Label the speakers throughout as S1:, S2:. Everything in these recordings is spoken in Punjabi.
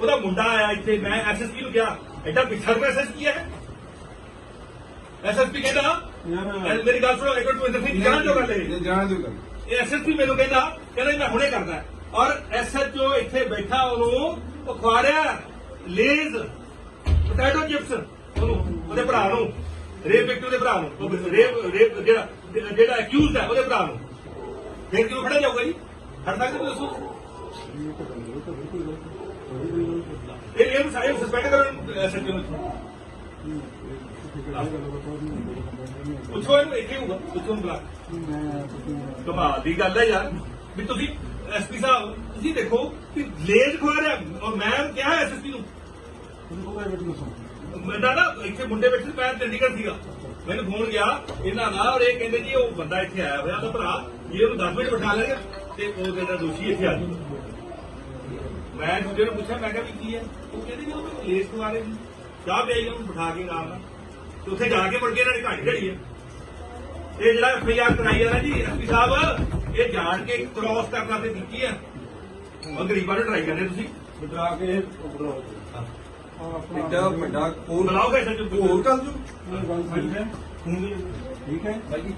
S1: ਉਹਦਾ ਮੁੰਡਾ ਆਇਆ ਇੱਥੇ, ਮੈਂ ਐਸਐਸਪੀ ਨੂੰ ਕਿਹਾ ਐਡਾ ਪਿੱਛੜ ਮੈਂ ਐਸਐਸਪੀ ਹੈ। ਐਸਐਸਪੀ ਕਹਿੰਦਾ ਮੇਰੀ ਗੱਲ ਸੁਣੋ ਇੱਕ ਮਿੰਟ, ਤੂੰ ਇੰਦਰ ਸਿੰਘ ਜਾਣ ਜੋ ਗੱਲ ਇਹ
S2: ਜਾਣ ਦਿਓ ਗੱਲ।
S1: ਐਸਐਸਪੀ ਮੈਨੂੰ ਕਹਿੰਦਾ ਮੈਂ ਹੁਣੇ ਕਰਦਾ, ਔਰ ਐਸਐਚਓ ਇੱਥੇ ਬੈਠਾ ਉਹਨੂੰ ਉਹ ਖਵਾ ਰਿਹਾ ਲੇਜ਼ ਪੋਟੈਟੋ ਚਿਪਸ ਉਹਨੂੰ, ਉਹਦੇ ਭਰਾ ਨੂੰ, ਰੇਪ ਵਿਕਟਿਮ ਦੇ ਭਰਾ ਨੂੰ, ਰੇਪ ਜਿਹੜਾ ਅਕਿਊਜ਼ਡ ਹੈ ਉਹਦੇ ਭਰਾ ਨੂੰ। ਫਿਰ ਕਿਉਂ ਖੜਾ ਜਾਊਗਾ ਜੀ? ਖੜ ਸਕਦੇ ਹੋ ਦੱਸੋ? ਇਹ ਸਸਪੈਂਡ ਕਰੋ ਐਸਐਚਓ ਨੂੰ। ਪੁੱਛੋ ਇਹਨੂੰ, ਇੱਥੇ ਹੋਊਗਾ, ਪੁੱਛੋ ਉਹਨੂੰ ਬੁਲਾ। ਕਮਾਲ ਦੀ ਗੱਲ ਹੈ ਯਾਰ ਵੀ ਤੁਸੀਂ ਐਸਪੀ ਸਾਹਿਬ ਤੁਸੀਂ ਦੇਖੋ ਕਿ ਲੇਜ਼ ਖਵਾ ਰਿਹਾ, ਔਰ ਮੈਂ ਕਿਹਾ ਐਸਐਸਪੀ ਨੂੰ ਮੈਂ ਨਾ ਇੱਥੇ ਮੁੰਡੇ ਵਿੱਚ ਮੈਂ ਚੰਡੀਗੜ੍ਹ ਸੀਗਾ, ਮੈਨੂੰ ਫੋਨ ਗਿਆ ਇਹਨਾਂ ਦਾ, ਔਰ ਇਹ ਕਹਿੰਦੇ ਜੀ ਉਹ ਬੰਦਾ ਇੱਥੇ ਆਇਆ ਹੋਇਆ ਉਹਦਾ ਭਰਾ, ਜੇ ਉਹਨੂੰ 10 ਮਿੰਟ ਬਿਠਾ ਲੈਗਾ ਤੇ ਉਹ ਜਿਹੜਾ ਦੋਸ਼ੀ ਇੱਥੇ ਆ ਜਾਊਗਾ। ਮੈਂ ਦੂਜੇ ਨੂੰ ਪੁੱਛਿਆ, ਮੈਂ ਕਿਹਾ ਵੀ ਕੀ ਹੈ? ਉਹ ਕਹਿੰਦੇ ਜੀ ਉਹ ਲੇਜ਼ ਖਵਾ ਰਹੇ ਜੀ, ਚਾਹ ਪਿਆਈ ਉਹਨੂੰ ਬਿਠਾ ਕੇ ਨਾਲ ਨਾਲ, ਤੇ ਉੱਥੇ ਜਾ ਕੇ ਮੁੜ ਕੇ ਇਹਨਾਂ ਨੇ ਘਾਟੀ ਢੜੀ ਹੈ। ਇਹ ਜਿਹੜਾ ਐਫਆਈਆਰ ਕਰਾਈ ਆ ਨਾ ਜੀ ਐਸਪੀ ਸਾਹਿਬ, ਇਹ ਜਾਣ ਕੇ ਕ੍ਰਾਸ ਕਰਨਾ ਤੇ ਦਿੱਤੀ ਆ, ਉਹ ਗਰੀਬਾਂ ਨੂੰ ਟਰਾਈ ਕਰਦੇ ਤੁਸੀਂ
S2: ਬਦਰਾ ਕੇ ਇੱਡਾ ਵੱਡਾ ਕੋਲ
S1: ਬੁਲਾਓਗੇ ਐਸਐਚਓ
S2: ਹੋਰ ਕਰ ਜੂ।
S1: ਠੀਕ ਹੈ ਭਾਈ ਜੀ।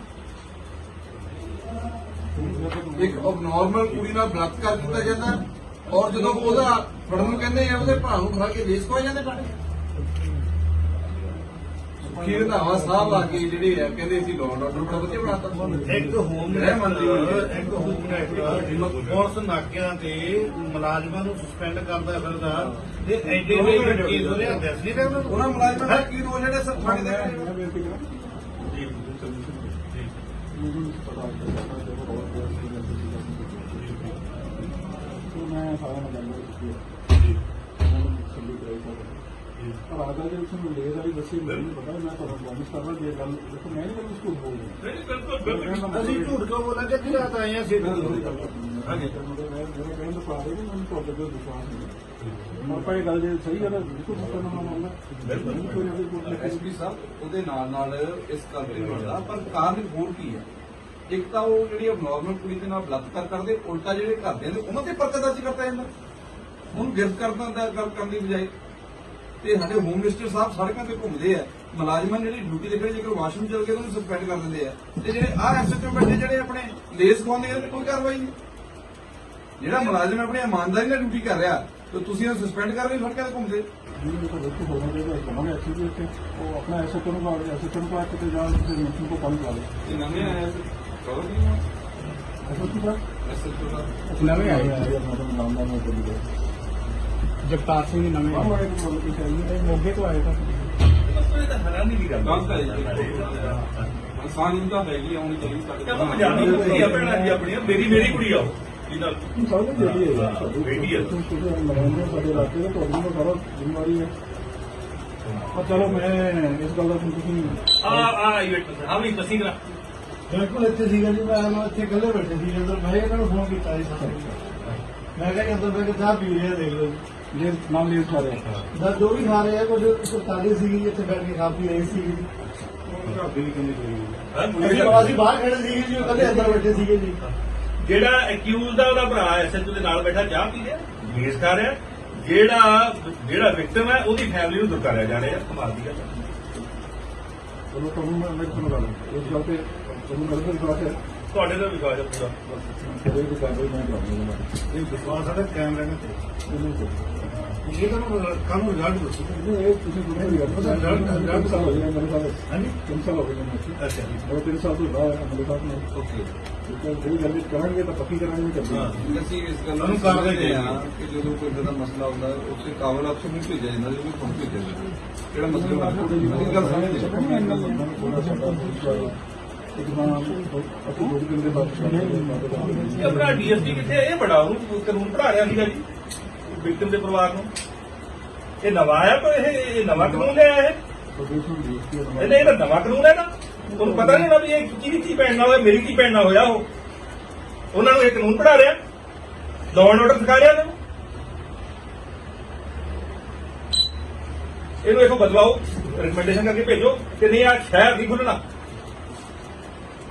S2: ਇੱਕ ਅਬਨੋਰਮਲ ਕੁੜੀ ਨਾਲ ਬਲਾਤਕਾਰ ਕੀਤਾ ਜਾਂਦਾ, ਔਰ ਜਦੋਂ ਉਹਦਾ ਫੜਨ ਨੂੰ ਕਹਿੰਦੇ ਆ ਉਹਦੇ ਭਰਾ ਨੂੰ ਫੜ ਕੇ ਵੇਸ ਪਾ ਜਾਂਦੇ ਟਾਣੇ। ਕੀ ਰੰਧਾਵਾ ਸਾਹਿਬ ਆ ਕੇ ਜਿਹੜੇ ਆ ਕਹਿੰਦੇ ਅਸੀਂ ਲਾਅ ਆਰਡਰ ਬੜਾ ਵਧੀਆ ਬਣਾਤਾ।
S3: ਇੱਕ ਹੋਮ ਪੁਲਿਸ ਨਾਕਿਆਂ ਤੇ ਮੁਲਾਜ਼ਮਾਂ ਨੂੰ ਸਸਪੈਂਡ ਕਰਦਾ ਫਿਰਦਾ ਤੇ ਐਡੇ ਵੱਡੇ ਕੇਸ ਉਹਨੇ ਦੱਸ ਨਹੀਂ ਰਿਹਾ
S2: ਉਹਨਾਂ ਮੁਲਾਜ਼ਮਾਂ ਦਾ ਕੀ ਰੋਲ ਜਿਹੜੇ ਸਰ ਥਾਣੇ ਦੇ
S4: ਪਰ ਆਗਾ ਜੇ ਉਸਨੂੰ ਲੈ ਵਾਲੀ ਦੱਸੀ ਮੈਨੂੰ ਪਤਾ, ਮੈਂ ਤੁਹਾਨੂੰ ਪ੍ਰੋਮਿਸ ਕਰਦਾ ਜੇ ਗੱਲ ਦੇਖੋ ਮੈਂ ਨਹੀਂ ਕਦੇ ਸਕੂਲ ਬੋਲਦਾ
S3: ਅਸੀਂ ਝੂਠ ਕਿਉਂ ਬੋਲਾਂਗੇ ਕਿ ਰਾਤ ਆਏ ਆ ਸਿੱਧ
S4: ਮੇਰੇ ਕਹਿਣ ਤੋਂ ਪਾਰੇ ਨਹੀਂ, ਮੈਨੂੰ ਤੁਹਾਡੇ ਤੇ ਵਿਸ਼ਵਾਸ ਨਹੀਂ। ਆਪਾਂ ਇਹ ਗੱਲ ਜੇ ਸਹੀ ਗੱਲ ਹੈ ਬਿਲਕੁਲ ਕਰਨਾ ਮੰਨਦਾ
S2: ਐਸਪੀ ਸਾਹਿਬ ਉਹਦੇ ਨਾਲ ਇਸ ਗੱਲ ਤੇ ਬਣਦਾ, ਪਰ ਕਾਰਨ ਹੋਰ ਕੀ ਹੈ? ਇੱਕ ਤਾਂ ਉਹ ਜਿਹੜੀ ਅਬਨੋਰਮਲ ਕੁੜੀ ਦੇ ਨਾਲ ਬਲਾਤਕਾਰ ਕਰਦੇ, ਉਲਟਾ ਜਿਹੜੇ ਘਰਦਿਆਂ ਦੇ ਉਹਨਾਂ ਤੇ ਪਰਚਾ ਦਰਜ ਕਰਤਾ ਜਾਂਦਾ, ਉਹਨੂੰ ਗ੍ਰਿਫਤਾਰ ਕਰਨ ਦੀ ਬਜਾਏ। ਤੇ ਸਾਡੇ ਹੋਮ ਮਿਨਿਸਟਰ ਸਾਹਿਬ ਸੜਕਾਂ ਤੇ ਘੁੰਮਦੇ ਆ, ਮੁਲਾਜ਼ਮਾਂ ਜਿਹੜੀ ਡਿਊਟੀ ਦੇ ਖੜੇ ਜੇਕਰ ਵਾਸ਼ਰੂਮ ਚਲ ਗਏ ਤਾਂ ਉਹਨੂੰ ਸਸਪੈਂਡ ਕਰ ਦਿੰਦੇ ਆ, ਤੇ ਜਿਹੜੇ ਆਹ ਐਸਐਚਓ ਬੈਠੇ ਜਿਹੜੇ ਆਪਣੇ ਲੇਸ ਖਵਾਉਂਦੇ ਆ ਕੋਈ ਕਾਰਵਾਈ ਨਹੀਂ। ਜਿਹੜਾ ਮੁਲਾਜ਼ਮ ਆਪਣੀ ਇਮਾਨਦਾਰੀ ਨਾਲ ਡਿਊਟੀ ਕਰ ਰਿਹਾ ਤੇ ਤੁਸੀਂ ਉਹਨੂੰ ਸਸਪੈਂਡ ਕਰ ਰਹੇ ਸੜਕਾਂ ਤੇ ਘੁੰਮਦੇ।
S4: नहीं तो बिल्कुल होना चाहिए कमांगे अच्छी भी थे वो अपना ऐसे करूँ ऐसे करूँ को आके जाओ मिशन को कम करा
S2: ਇਹ ਨਵੇਂ ਆਇਆ ਸੀ ਖਬਰ ਨਹੀਂ
S4: ऐसा की बात
S2: ਐਸਐਚਓ ਸਾਹਿਬ
S4: नवे आए नाम नाम बोली गए जगतार सिंह नवे मोगे तो आए था
S1: ਇਹ ਤਾਂ ਹੈਰਾਨੀ ਦੀ ਗੱਲ
S2: ਗੱਲ ਤਾਂ ਇਹ ਇਨਸਾਨ ਹੁੰਦਾ ਹੈਗੀ ਆਉਣੀ ਚਾਹੀਦੀ ਸਾਡੇ
S1: ਆਪਾਂ ਪੰਜਾਬੀ ਕੁੜੀ ਆਪਣਾ ਜੀ ਆਪਣੀ ਮੇਰੀ ਕੁੜੀ ਆ ਜਿਹਦਾ
S4: सब बेटी है
S1: बेटी है।
S4: लगाएंगे साढ़े इलाके में तो सारा जिम्मेवारी है और चलो मैं इस गल का
S1: ਹਾਂ ਵੀ ਤੁਸੀਂ ਕਰਾ
S3: ਬਿਲਕੁਲ ਇੱਥੇ ਸੀਗਾ ਜੀ, ਮੈਂ ਇੱਥੇ ਇਕੱਲੇ ਬੈਠੇ ਸੀ ਜਦੋਂ ਮੈਂ ਇਹਨਾਂ ਨੂੰ ਫੋਨ ਕੀਤਾ ਸੀ ਸਾਰੇ। ਮੈਂ ਕਿਹਾ ਅੰਦਰ ਬੈ ਕੇ ਚਾਹ ਪੀ ਰਿਹਾ ਦੇਖ ਲਓ
S4: ये नाम ले खा रहे हैं
S3: ਦਾ ਜੋ ਵੀ ਖਾ ਰਹੇ ਆ, ਕੁਝ ਸਰਕਾਰੀ ਸੀਗੀ ਇੱਥੇ ਬੈਠ ਕੇ ਖਾ ਪੀ ਰਹੀ ਸੀਗੀ। ਅਸੀਂ ਬਾਹਰ ਖੜੇ ਸੀਗੇ ਜੀ, ਉਹ ਇਕੱਲੇ ਅੰਦਰ ਬੈਠੇ ਸੀਗੇ ਜੀ।
S1: ਜਿਹੜਾ ਅਕਿਊਜ਼ ਦਾ ਉਹਦਾ ਭਰਾ ਐਸਐਚਓ ਦੇ ਨਾਲ ਬੈਠਾ ਚਾਹ ਪੀ ਰਿਹਾ, ਵੇਸ ਕਰ ਰਿਹਾ, ਜਿਹੜਾ ਵਿਕਟਮ ਹੈ ਉਹਦੀ ਫੈਮਿਲੀ ਨੂੰ ਦੁਰਕਾਰਿਆ ਜਾ ਰਿਹਾ। ਕਮਾਲ ਦੀ ਗੱਲ ਹੈ।
S4: चलो तुम मैं सुन रहा हूँ इस गल पे तुम गल पे विश्वास है
S1: ਤੁਹਾਡੇ ਦਾ ਵਿਸ਼ਵਾਸ ਹੈ ਪੂਰਾ।
S4: कोई भी कार्रवाई मैं करूँगा
S3: ਇਹ ਵਿਸ਼ਵਾਸ ਸਾਡੇ ਕੈਮਰੇ ਨੇ ਤੇ ਇਹ ਤਾਂ ਕੰਮ ਰਿਜ਼ਲਟ ਦੱਸੋ।
S4: ये किसी दूसरे भी करना रिजल्ट साल हो गया मेरे साथ हाँ जी 3 साल हो गए मुझे
S1: ਅੱਛਾ ਜੀ
S4: और 3 साल तो रहा है मेरे साथ में
S2: ਓਕੇ
S4: तो जो जल्दी कराएंगे तो पक्की कराएंगे कर देंगे
S2: ਅਸੀਂ ਇਸ ਗੱਲ
S3: ਉਹਨੂੰ
S2: ਨੂੰ
S3: ਕਾਰਵਾਈ
S2: ਸਮਝਦੇ ਹਾਂ ਕਿ ਜਦੋਂ ਕੋਈ ਇਹਦਾ ਮਸਲਾ ਹੁੰਦਾ ਹੈ ਉੱਥੇ ਕਾਬਲ ਅਫਸਰ ਨੂੰ ਭੇਜਿਆ ਜਾਂਦਾ ਜਦੋਂ ਕੋਈ ਤੁਹਾਨੂੰ ਭੇਜਿਆ ਜਾਂਦਾ ਕਿਹੜਾ ਮਸਲਾ ਹੁੰਦਾ ਅਸੀਂ ਗੱਲ ਸਮਝਦੇ ਹਾਂ ਅਸੀਂ 2 ਦਿਨ ਦੇ ਬਾਅਦ
S1: ਇਹ ਆਪਣਾ ਡੀਐਸਪੀ ਕਿੱਥੇ ਇਹ ਬੜਾ ਉਹਨੂੰ ਕਾਨੂੰਨ ਪੜਾ ਰਿਹਾ ਸੀਗਾ ਜੀ ਵਿਕਟਮ ਦੇ ਪਰਿਵਾਰ ਨੂੰ। ਇਹ ਨਵਾਂ ਆਇਆ ਕੋਈ ਇਹ ਨਵਾਂ ਕਾਨੂੰਨ ਹੈ ਇਹ ਇਹਨੇ ਇਹਦਾ ਨਵਾਂ ਕਾਨੂੰਨ ਹੈ ਨਾ, ਉਹਨੂੰ ਪਤਾ ਨਹੀਂ ਹੋਣਾ ਵੀ ਇਹ ਕਿਹਦੀ ਕੀ ਪੈਣਾ ਹੋਇਆ, ਮੇਰੀ ਕੀ ਪੈਣਾ ਹੋਇਆ। ਉਹਨਾਂ ਨੂੰ ਇਹ ਕਾਨੂੰਨ ਪੜਾ ਰਿਹਾ, ਲਾਅ ਐਂਡ ਆਰਡਰ ਸਿਖਾ ਰਿਹਾ ਉਹਨਾਂ ਨੂੰ। ਇਹਨੂੰ ਇੱਥੋਂ ਬਦਲਾਓ, ਰਿਕਮੈਂਡੇਸ਼ਨ ਕਰਕੇ ਭੇਜੋ ਕਿ ਨਹੀਂ ਆ ਸ਼ਹਿਰ ਨਹੀਂ ਖੁੱਲਣਾ।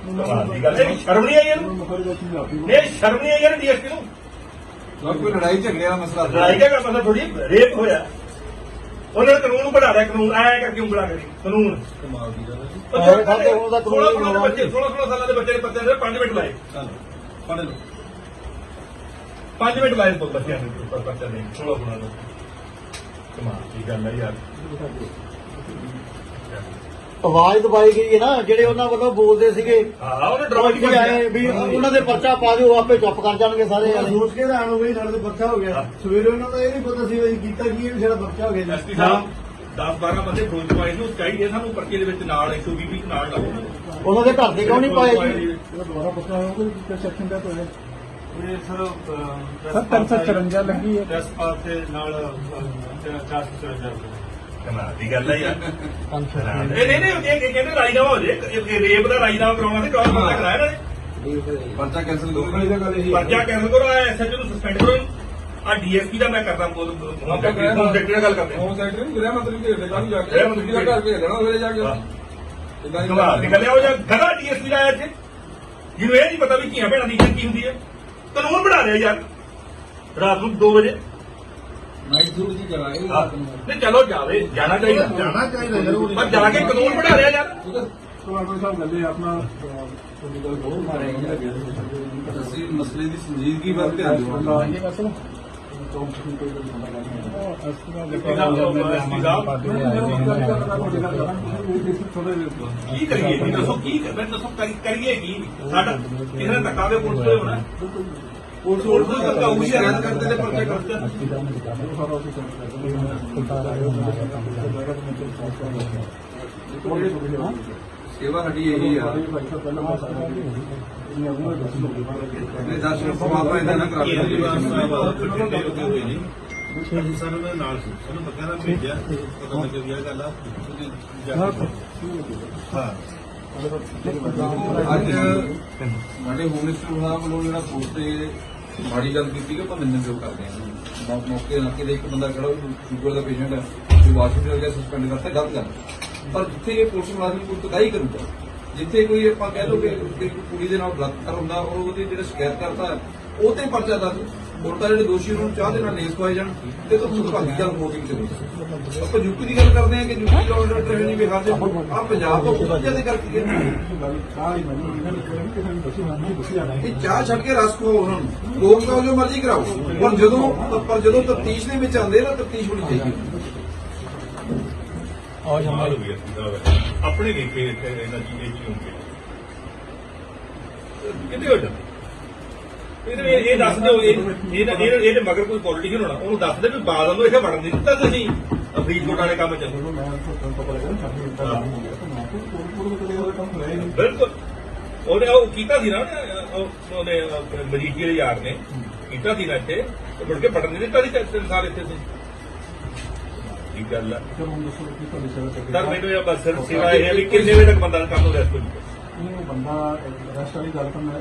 S1: ਕਮਾਲ ਦੀ ਗੱਲ ਹੈ, ਸ਼ਰਮ ਨਹੀਂ ਆਈ ਇਹਨੂੰ, ਇਹ ਸ਼ਰਮ ਨਹੀਂ ਆਈ ਇਹਨੂੰ ਡੀਐਸਪੀ ਨੂੰ।
S2: ਕੋਈ ਲੜਾਈ ਝਗੜੇ ਵਾਲਾ ਮਸਲਾ
S1: ਲੜਾਈ ਦਾ ਮਸਲਾ ਥੋੜੀ ਰੇਪ ਹੋਇਆ ਉਹਨਾਂ ਨੇ ਕਾਨੂੰਨ ਨੂੰ ਬਣਾ ਰਿਹਾ ਕਾਨੂੰਨ ਐ ਕਰਕੇ ਉਂਗਲਾ ਕਰੀ ਕਾਨੂੰਨ
S2: ਕਮਾਲ ਦੀ ਗੱਲ ਹੈ ਜੀ।
S1: 16 ਸਾਲਾਂ ਦੇ ਬੱਚੇ ਨੇ ਪੱਤੇ ਨੇ 5 ਮਿੰਟ ਲਾਏ
S2: ਪੜ੍ਹ ਲਓ
S1: 5 ਮਿੰਟ ਲਾਏ ਬੱਚਿਆਂ ਨੇ ਉੱਪਰ ਬੱਚਾ ਨੇ 16 ਦਾ ਕਮਾਲ ਦੀ ਗੱਲ ਹੈ ਯਾਰ
S3: ਆਵਾਜ਼ ਦਬਾਈ ਗਈ ਹੈ ਨਾ ਜਿਹੜੇ ਉਹਨਾਂ ਵੱਲੋਂ ਬੋਲਦੇ ਸੀਗੇ
S1: ਹਾਂ ਉਹਨੇ ਡਰਾਮਾ ਕੀ
S3: ਕੀ ਆਏ ਵੀ ਉਹਨਾਂ ਦੇ ਪਰਚਾ ਪਾ ਦਿਓ ਆਪੇ ਚੁੱਪ ਕਰ ਜਾਣਗੇ ਸਾਰੇ ਸੋਚ ਕੇ ਹੈਰਾਨ ਹੋ ਗਈ ਸਾਡੇ ਤੇ ਪਰਚਾ ਹੋ ਗਿਆ ਸਵੇਰੇ ਉਹਨਾਂ ਦਾ ਇਹ ਨਹੀਂ ਪਤਾ ਸੀ ਅਸੀਂ ਕੀਤਾ ਕੀ ਹੈ ਸਾਡਾ ਪਰਚਾ ਹੋ ਗਿਆ
S1: ਐਸਪੀ ਸਾਹਿਬ 10-12 ਬੰਦੇ ਫਰੋਜ਼ ਪਾਏ ਨੂੰ ਚਾਹੀਦੇ ਸਾਨੂੰ ਪਰਚੇ ਦੇ ਵਿੱਚ ਨਾਲ 120 ਨਾਲ ਲਾਓ
S3: ਉਹਨਾਂ ਦੇ ਘਰ ਦੇ ਕਿਉਂ ਨਹੀਂ ਪਾਏ ਜੀ
S4: ਇਹਦਾ ਦੁਬਾਰਾ ਪਤਾ ਹੋਊਗਾ ਕਿ ਸੈਕਸ਼ਨ ਦਾ ਹੋਇਆ
S1: ਇਹ ਸਰ
S4: ਸਰ 354 ਲੱਗੀ ਹੈ
S1: ਪ੍ਰੈਸ ਪਾਸ ਦੇ ਨਾਲ 454 ਕਮਾਲ ਦੀ ਗੱਲ ਹੈ ਯਾਰ ਨਹੀਂ ਇਹ ਕਹਿੰਦੇ ਰਾਜਨਾਮਾ ਹੋ ਜੇ ਇਹ ਰੇਪ ਦਾ ਰਾਜਨਾਮਾ ਕਰਾਉਣਾ ਤੇ ਕਰਾਉਣਾ ਬੰਦਾ ਕਰਾਇਆ ਇਹਨਾਂ ਨੇ
S2: ਪਰਚਾ ਕੈਂਸਲ ਕਰੋ ਦੀ ਗੱਲ ਇਹੀ
S1: ਪਰਚਾ ਕੈਂਸਲ ਕਰੋ ਐਸਐਚਓ ਨੂੰ ਸਸਪੈਂਡ ਕਰੋ ਆ ਡੀਐਸਪੀ ਦਾ ਮੈਂ ਕਰਦਾ ਹੋਮ ਸੈਕਟਰੀ ਨਾਲ ਗੱਲ ਕਰਦੇ
S2: ਹੋਮ ਸੈਕਟਰੀ ਨੂੰ ਗ੍ਰਹਿ ਮੰਤਰੀ ਦੇ ਦੇ ਕਾਹਨੂੰ ਜਾ ਕੇ
S1: ਗ੍ਰਹਿ ਮੰਤਰੀ
S2: ਦਾ ਘਰ ਭੇਜ ਦੇਣਾ ਉਹਦੇ ਜਾ ਕੇ
S1: ਕਮਾਲ ਦੀ ਗੱਲ ਹੈ ਉਹ ਜਾਂ ਗਧਾ ਡੀਐਸਪੀ ਦਾ ਆਇਆ ਇੱਥੇ ਜਿਹਨੂੰ ਇਹ ਨਹੀਂ ਪਤਾ ਵੀ ਧੀਆਂ ਭੈਣਾਂ ਦੀ ਇੱਜ਼ਤ ਕੀ ਹੁੰਦੀ ਹੈ ਕਾਨੂੰਨ ਬਣਾ ਰਿਹਾ ਯਾਰ ਰਾਤ ਨੂੰ 2 ਵਜੇ
S2: ਨਾਈਟ ਡਿਊਟੀ ਦੀ ਜਗ੍ਹਾ ਇਹ
S1: ਨਹੀਂ ਚਲੋ ਜਾਵੇ ਜਾਣਾ ਚਾਹੀਦਾ
S3: ਚਾਹੀਦਾ
S1: ਪਰ ਜਾ ਕੇ ਕਾਨੂੰਨ ਬਣਾ ਰਿਹਾ ਯਾਰ
S4: ਕਮਾਂਡਰ ਸਾਹਿਬ ਗੱਲੇ ਆਪਣਾ ਤੁਹਾਡੀ ਗੱਲ ਬਹੁਤ ਮਾਰੇ
S2: ਅਸੀਂ ਮਸਲੇ ਦੀ ਸੰਜੀਦਗੀ ਵੱਲ ਧਿਆਨ ਦਿਓ
S4: ਇਹ ਬਸ
S1: ਕੀ ਕਰੀਏ ਜੀ ਦੱਸੋ ਕੀ ਮੈਂ ਦੱਸੋ ਕਰੀਏ ਕੀ ਸਾਡਾ ਕਿਸੇ ਨੇ ਧੱਕਾ ਦੇ ਪੁਲਿਸ ਤੋਂ ਹੋਣਾ ਪੁਲਿਸ ਤੋਂ ਧੱਕਾ ਹੋਊਗੀ ਸ਼ਿਕਾਇਤ ਕਰਦੇ ਤੇ ਪਰਚੇ ਕਰਦੇ
S2: ਸੇਵਾ ਸਾਡੀ ਇਹੀ ਆ ਆਪਣੇ ਦਰਸ਼ਨ ਪਰਮਾਤਮਾ ਇਹਨਾਂ ਨਾਲ ਕਰਾ
S1: ਸਾਨੂੰ ਨਾਲ ਸੀ ਸਾਨੂੰ ਬੱਚਿਆਂ ਨਾਲ ਭੇਜਿਆ ਪਤਾ ਲੱਗਿਆ ਵੀ ਇਹ ਗੱਲ ਆ ਹਾਂ
S2: ਅੱਜ ਸਾਡੇ ਹੋਮ ਮਿਨਿਸਟਰ ਸਾਹਿਬ ਵੱਲੋਂ ਜਿਹੜਾ ਪੋਸਟ ਤੇ ਮਾੜੀ ਗੱਲ ਕੀਤੀ ਕਿ ਆਪਾਂ ਨਿੰਦਣਯੋਗ ਕਰਦੇ ਹਾਂ ਮੌਕੇ ਨਾਕੇ ਦੇ ਇੱਕ ਬੰਦਾ ਖੜਾ ਸ਼ੂਗਰ ਦਾ ਪੇਸ਼ੈਂਟ ਹੈ ਜੋ ਵਾਸ਼ਰੂਮ ਚ ਗਿਆ ਸਸਪੈਂਡ ਕਰਤਾ ਗਲਤ ਗੱਲ ਪਰ ਜਿੱਥੇ ਇਹ ਪੁਲਿਸ ਮੁਲਾਜ਼ਮ ਕੋਈ ਤਦਾਈ ਕਰੂਗਾ ਜਿੱਥੇ ਕੋਈ ਆਪਾਂ ਕਹਿ ਲਓ ਕਿ ਕੁੜੀ ਦੇ ਨਾਲ ਬਲਾਤਕਾਰ ਹੁੰਦਾ ਔਰ ਉਹਦੀ ਜਿਹੜਾ ਸ਼ਿਕਾਇਤ ਕਰਤਾ ਉਹ ਤੇ ਪਰਚਾ ਦਰਜ ਉਲਟਾ ਜਿਹੜੇ ਦੋਸ਼ੀ ਉਹਨਾਂ ਨੂੰ ਚਾਹ ਦੇ ਨਾਲ ਲੇਸ ਖਵਾਏ ਜਾਣ ਤੇ ਤਾਂ ਸੁਭਾਗੀ ਗੱਲ ਵੋਟਿੰਗ ਚਲੋ ਆਪਾਂ ਯੂਪੀ ਦੀ ਗੱਲ ਕਰਦੇ ਹਾਂ ਕਿ ਯੂਪੀ ਦਾ ਆਰਡਰ ਟ੍ਰੇਨਿੰਗ ਬਿਹਾਰ ਦੇ ਆ ਪੰਜਾਬ ਤੋਂ ਬਹੁਤ ਜ਼ਿਆਦਾ ਕਰਕੇ ਇਹ ਚਾਹ ਛੱਡ ਕੇ ਰਸ ਖਵਾਓ ਉਹਨਾਂ ਨੂੰ ਲੋਕ ਤਾਂ ਜੋ ਮਰਜ਼ੀ ਕਰਾਓ ਪਰ ਜਦੋਂ ਤਫਤੀਸ਼ ਦੇ ਵਿੱਚ ਆਉਂਦੇ ਨਾ ਤਫਤੀਸ਼ ਹੋਣੀ ਚਾਹੀਦੀ
S1: ਆਪਣੇ ਵੇਖੇ ਇੱਥੇ ਇਹਨਾਂ ਦੀ ਇਹ ਚੀਜ਼ ਹੁੰਦੀ ਕਿਤੇ ਹੋ ਜਾਂਦਾ ਇਹ ਦੱਸ ਦਿਓ ਇਹਦੇ ਮਗਰ ਕੋਈ ਪੋਲੀਟੀਸ਼ੀਅਨ ਹੋਣਾ ਉਹਨੂੰ ਦੱਸ ਦੇ ਵੀ ਬਾਦਲ ਨੂੰ ਇੱਥੇ ਵੜਨ ਨਹੀਂ ਦਿੱਤਾ ਤੁਸੀਂ ਫਰੀਦਕੋਟ ਵਾਲੇ ਕੰਮ ਚ ਬਿਲਕੁਲ ਉਹਨੇ ਉਹ ਕੀਤਾ ਸੀ ਨਾ ਉਹਨੇ ਮਜੀਠੀਆ ਦੇ ਯਾਰ ਨੇ ਕੀਤਾ ਸੀ ਨਾ ਇੱਥੇ ਮੁੜ ਕੇ ਵੜਨ ਨਹੀਂ ਦਿੱਤਾ ਸੀ 3 ਸਾਲ ਇੱਥੇ ਸੀ ਠੀਕ ਗੱਲ ਆ ਸਰ ਮੈਨੂੰ ਇਹ ਬਸ ਸੇਵਾ ਇਹ ਹੈ ਵੀ ਕਿੰਨੇ ਵਜੇ ਤੱਕ ਬੰਦਾ ਕੰਮ ਹੋ ਰਿਹਾ ਇਸ
S4: ਇਹ ਬੰਦਾ ਰੈਸਟ ਵਾਲੀ ਗੱਲ ਕਰਨਾ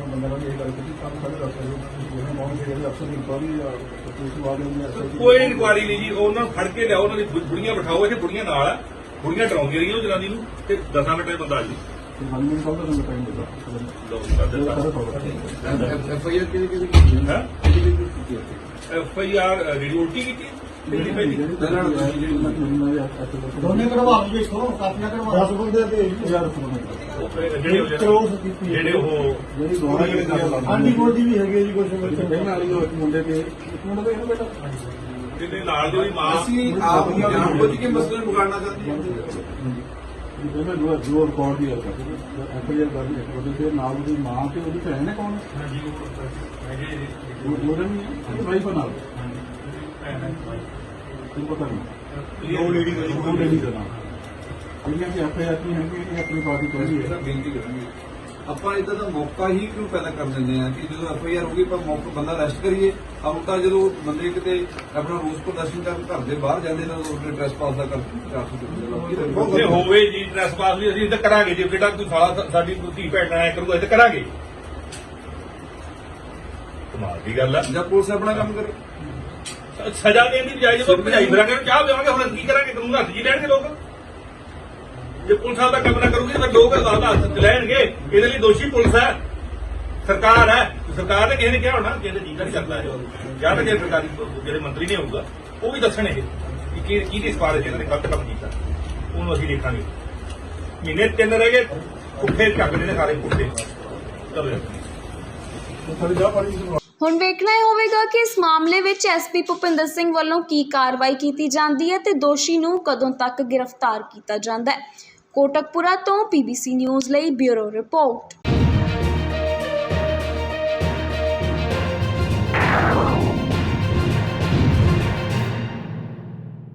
S4: ਬੰਦਾ ਨਾਲ ਇਹ ਗੱਲ ਕੀਤੀ ਕੰਮ ਸਾਡੇ ਰਸਤੇ ਜਿਹੜੇ ਮੌਨ ਦੇ ਅਫਸਰ ਦੀ ਇਨਕੁਆਰੀ ਪੁਲਿਸ ਵਾਲੇ ਨੇ
S1: ਕੋਈ ਇਨਕੁਆਰੀ ਨਹੀਂ ਜੀ ਉਹਨਾਂ ਨੂੰ ਫੜ ਕੇ ਲਿਆਓ ਉਹਨਾਂ ਦੀ ਬੁੜੀਆਂ ਬਿਠਾਓ ਇੱਥੇ ਬੁੜੀਆਂ ਨਾਲ ਆ ਬੁੜੀਆਂ ਡਰਾਉਂਦੀਆਂ ਰਹੀਆਂ ਉਹ ਜਨਾਨੀ ਨੂੰ ਤੇ 10 ਮਿੰਟ ਦੇ ਬੰਦਾ ਆ ਜੀ
S4: ਹਨਮਨ ਕਾਲ ਦਾ ਟਾਈਮ
S2: ਐਫਆਈਆਰ ਕਿਹਦੇ
S1: ਐਫ ਆਈ ਆਰ ਜਿਹੜੀ ਉਲਟੀ ਕੀਤੀ
S3: ਦੋਨੇ ਕਰਵਾ ਲਓ ਦੇਖੋ ਕਾਪੀਆਂ ਕਰਵਾ 10 ਬੰਦੇ
S1: ਜਿਹੜੇ ਉਹ
S4: ਜਿਹੜੀ ਦੁਆਰਾ
S3: ਆਂਟੀ ਕੋਲ ਦੀ ਵੀ ਹੈਗੀ ਜੀ ਕੁਝ
S4: ਪਹਿਲਾਂ ਵਾਲੀ ਉਹ ਇੱਕ ਮੁੰਡੇ ਤੇ ਇੱਕ ਮੁੰਡਾ ਤਾਂ ਇਹਨੂੰ ਬੇਟਾ
S1: ਜਿਹਦੇ ਨਾਲ ਦੀ ਮਾਂ
S2: ਅਸੀਂ ਆਪ ਹੀ ਜਾਣਬੁੱਝ ਕੇ ਮਸਲੇ ਨੂੰ ਵਿਗਾੜਨਾ ਚਾਹੁੰਦੇ ਹਾਂ
S4: ਪਹਿਲਾਂ ਜੋ ਰਿਕਾਰਡ ਦੀ ਹੈ ਐਫਆਈਆਰ ਕਰ ਲਈ ਉਹਦੇ ਨਾਲ ਉਹਦੀ ਮਾਂ ਤੇ ਉਹਦੀ ਭੈਣ ਹੈ ਕੌਣ ਉਹ ਨਹੀਂ ਵਾਈਫ ਨਾਲ ਪਤਾ ਨਹੀਂ
S1: ਦੋ ਲੇਡੀ
S4: ਦਾ ਨਾਮ ਇਹਨਾਂ ਦੀ ਐਫਆਈਆਰ ਕੀ ਹੈ ਕਿ ਇਹ ਆਪਣੀ ਪਾਰਟੀ ਤੋਂ ਹੀ ਹੈ
S2: ਬੇਨਤੀ ਕਰਾਂਗੇ ਆਪਾਂ ਇਦਾਂ ਦਾ ਮੌਕਾ ਹੀ ਕਿਉਂ ਪੈਦਾ ਕਰ ਦਿੰਦੇ ਆ ਕਿ ਜਦੋਂ ਐਫਆਈਆਰ ਹੋ ਗਈ ਪਰ ਮੌਕਾ ਬੰਦਾ ਅਰੈਸਟ ਕਰੀਏ ਤਾਂ ਜਦੋਂ ਬੰਦੇ ਕਿਤੇ ਆਪਣਾ ਰੋਸ ਪ੍ਰਦਰਸ਼ਨ ਕਰਨ ਘਰ ਦੇ ਬਾਹਰ ਜਾਂਦੇ ਤਾਂ ਉਹਦੇ ਟ੍ਰੈਸ ਪਾਸ ਦਾ ਕਰ
S1: ਜੇ ਹੋਵੇ ਜੀ ਟ੍ਰੈਸ ਪਾਸ ਵੀ ਅਸੀਂ ਇੱਥੇ ਕਰਾਂਗੇ ਜੇ ਬੇਟਾ ਕੋਈ ਸਾਲਾ ਸਾਡੀ ਧੀ ਭੈਣ ਨਾਲ ਐ ਕਰੂਗਾ ਇੱਥੇ ਕਰਾਂਗੇ ਕਮਾਲ ਦੀ ਗੱਲ ਆ
S2: ਜਾਂ ਪੁਲਿਸ ਆਪਣਾ ਕੰਮ ਕਰੇ
S1: ਸਜ਼ਾ ਦੇਣ ਦੀ ਬਜਾਏ ਜਦੋਂ ਭਜਾਈ ਫਿਰਾਂਗੇ ਚਾਹ ਦੇਵਾਂਗੇ ਹੁਣ ਕੀ ਕਰਾਂਗੇ ਕਾਨੂੰਨ ਹੱਥ ਜੀ ਲੈਣਗੇ ਲੋਕ ਜੇ ਪੁਲਿਸ ਦਾ ਕੰਮ ਨਾ ਕਰੂਗੀ ਤਾਂ ਲੋਕ ਹੱਥ ਚ ਲੈਣਗੇ ਇਹਦੇ ਲਈ ਦੋਸ਼ੀ ਪੁਲਿਸ ਹੈ ਸਰਕਾਰ ਹੈ, ਸਰਕਾਰ ਨੇ ਕਿਸੇ ਨੇ ਕਿਹਾ ਹੋਣਾ ਕਿ ਇਹਦੇ ਠੀਕ ਨਹੀਂ ਕਰਦਾ ਹੈ, ਜਾਂ ਤਾਂ ਜਿਹੜੇ ਸਰਕਾਰੀ ਜਿਹੜੇ ਮੰਤਰੀ ਨੇ ਹੋਊਗਾ ਉਹ ਵੀ ਦੱਸਣ ਇਹ ਕਿ ਕਿਹਦੀ ਸਿਫਾਰਿਸ਼ ਇਹਨਾਂ ਨੇ ਗਲਤ ਕੰਮ ਕੀਤਾ, ਉਹਨੂੰ ਅਸੀਂ ਦੇਖਾਂਗੇ। ਮਹੀਨੇ 3 ਰਹਿ ਗਏ, ਪੁੱਠੇ ਝੱਕਦੇ ਨੇ ਸਾਰੇ ਪੁੱਠੇ। ਚਲੋ
S4: ਸਾਡੀ ਚਾਹ ਪਾਣੀ ਦੀ
S5: ਹੁਣ ਵੇਖਣਾ ਇਹ ਹੋਵੇਗਾ ਕਿ ਇਸ ਮਾਮਲੇ ਵਿੱਚ ਐਸਪੀ ਭੁਪਿੰਦਰ ਸਿੰਘ ਵੱਲੋਂ ਕੀ ਕਾਰਵਾਈ ਕੀਤੀ ਜਾਂਦੀ ਹੈ ਤੇ ਦੋਸ਼ੀ ਨੂੰ ਕਦੋਂ ਤੱਕ ਗ੍ਰਿਫਤਾਰ ਕੀਤਾ ਜਾਂਦਾ ਹੈ। ਕੋਟਕਪੁਰਾ ਤੋਂ PBC ਨਿਊਜ਼ ਲਈ ਬਿਊਰੋ ਰਿਪੋਰਟ।